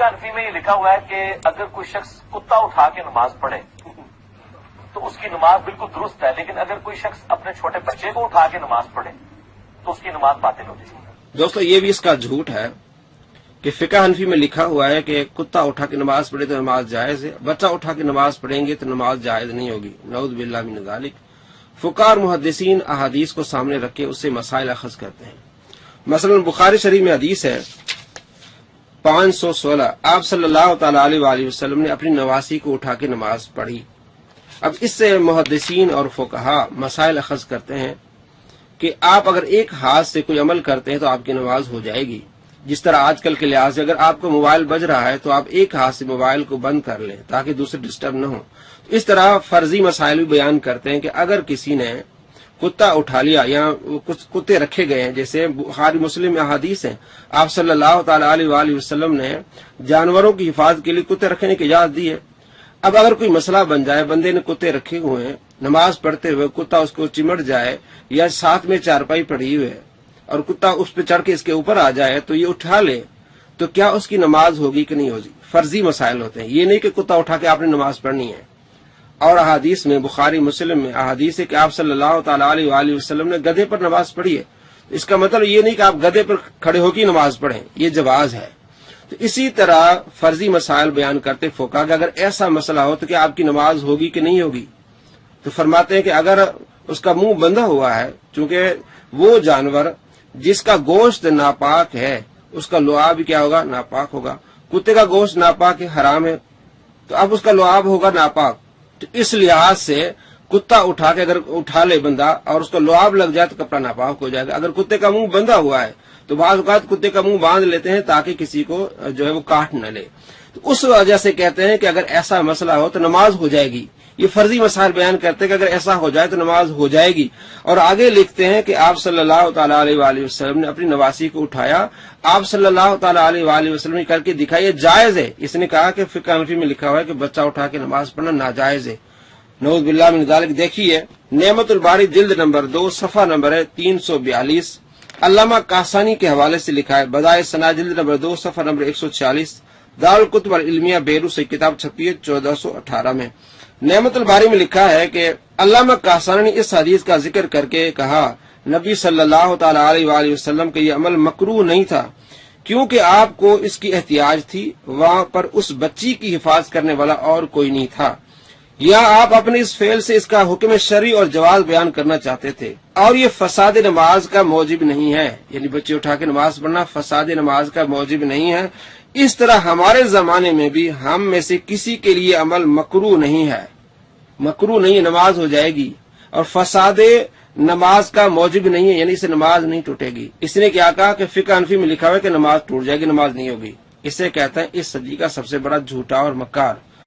फिक्र हनफी में ये लिखा हुआ है कि अगर कोई शख्स कुत्ता उठा के नमाज पढ़े तो उसकी नमाज बिल्कुल दुरुस्त है, लेकिन अगर कोई शख्स अपने छोटे बच्चे को उठा के नमाज पढ़े तो उसकी नमाज बातिल हो जाएगी। दोस्तों ये भी इसका झूठ है कि फिक्र हनफी में लिखा हुआ है कि कुत्ता उठा के नमाज पढ़े तो नमाज जायज है, बच्चा उठा के नमाज पढ़ेंगे तो नमाज जायज नहीं होगी। नऊज़ बिल्लाह मिन ज़ालिक। फुक़ाहा और मुहद्दिसीन अहादीस को सामने रख के उससे मसाइल अखज़ करते हैं। मसलन बुखारी शरीफ में हदीस है 516, आप सल्लल्लाहु तआला अलैहि वसल्लम ने अपनी नवासी को उठा के नमाज पढ़ी। अब इससे मुहद्दिसीन और फुक़हा मसाइल अखज़ करते हैं कि आप अगर एक हाथ से कोई अमल करते हैं तो आपकी नमाज हो जाएगी। जिस तरह आजकल के लिहाज से अगर आपको मोबाइल बज रहा है तो आप एक हाथ से मोबाइल को बंद कर लें ताकि दूसरे डिस्टर्ब न हो। इस तरह फर्जी मसाइल भी बयान करते हैं कि अगर किसी ने कुत्ता उठा लिया या कुछ कुत्ते रखे गए हैं, जैसे बुखारी मुस्लिम में अहादीस है, आप सल्लल्लाहु तआला अलैहि वसल्लम ने जानवरों की हिफाजत के लिए कुत्ते रखने की इजाजत दी है। अब अगर कोई मसला बन जाए, बंदे ने कुत्ते रखे हुए हैं, नमाज पढ़ते हुए कुत्ता उसको चिमट जाए या साथ में चारपाई पड़ी हुई है और कुत्ता उस पर चढ़ के इसके ऊपर आ जाए तो ये उठा ले, तो क्या उसकी नमाज होगी कि नहीं होगी? फर्जी मसाइल होते हैं, ये नहीं कि कुत्ता उठा के आपने नमाज पढ़नी है। और अहादीस में बुखारी मुस्लिम में अहादीस है कि आप सल्लल्लाहु तआला अलैहि वसल्लम ने गधे पर नमाज पढ़ी है। इसका मतलब ये नहीं कि आप गधे पर खड़े होकर नमाज पढ़ें, ये जवाज है। तो इसी तरह फर्जी मसाइल बयान करते फुक़हा कि अगर ऐसा मसला हो तो क्या आपकी नमाज होगी कि नहीं होगी? तो फरमाते हैं कि अगर उसका मुंह बंधा हुआ है, चूंकि वो जानवर जिसका गोश्त नापाक है उसका लुआब भी क्या होगा? नापाक होगा। कुत्ते का गोश्त नापाक है, हराम है, तो अब उसका लुआब होगा नापाक। तो इस लिहाज से कुत्ता उठा के अगर उठा ले बंदा और उसका लुआब लग जाए तो कपड़ा नापाक हो जाएगा। अगर कुत्ते का मुंह बंधा हुआ है तो बाज़ औक़ात कुत्ते का मुंह बांध लेते हैं ताकि किसी को जो है वो काट न ले। तो उस वजह से कहते हैं कि अगर ऐसा मसला हो तो नमाज हो जाएगी। ये फर्जी मसाइल बयान करते हैं कि अगर ऐसा हो जाए तो नमाज हो जाएगी। और आगे लिखते हैं कि आप सल्लल्लाहु तआला अलैहि वसल्लम ने अपनी नवासी को उठाया, आप सल्लल्लाहु तआला अलैहि वसल्लम ने करके दिखाया, जायज है। इसने कहा कि फिक़्ह हनफी में लिखा हुआ है कि बच्चा उठा के नमाज पढ़ना नाजायज है। नऊज़ बिल्लाह मिन ज़ालिक। देखिए नेमतुल बारी जिल्द नंबर 2 सफ़ा नंबर है 342, अल्लामा कासानी के हवाले से लिखा है। बदाए सना जिल्द नंबर 2 सफ़ा नंबर 146, दारुल कुतुब अल इल्मिया बेरूत से किताब छपी है 1418 में। नेमतुल बारी में लिखा है कि अल्लामा कासानी ने इस हदीस का जिक्र करके कहा, नबी सल्लल्लाहु तआला अलैहि वसल्लम का ये अमल मकरूह नहीं था क्योंकि आपको इसकी एहतियाज थी, वहां पर उस बच्ची की हिफाजत करने वाला और कोई नहीं था, या आप अपने इस फेल से इसका हुक्म शरई और जवाज बयान करना चाहते थे। और ये फसाद नमाज का मौजिब नहीं है, यानी बच्चे उठा के नमाज पढ़ना फसाद नमाज का मौजिब नहीं है। इस तरह हमारे जमाने में भी हम में से किसी के लिए अमल मकरूह नहीं है, मकरूह नहीं है, नमाज हो जाएगी। और फसाद नमाज का मौजिब नहीं है, यानी इससे नमाज नहीं टूटेगी। इसने क्या कहा कि फिक़्ह हनफी में लिखा हुआ है कि नमाज टूट जाएगी, नमाज नहीं होगी। इसे कहते हैं इस सदी का सबसे बड़ा झूठा और मक्कार।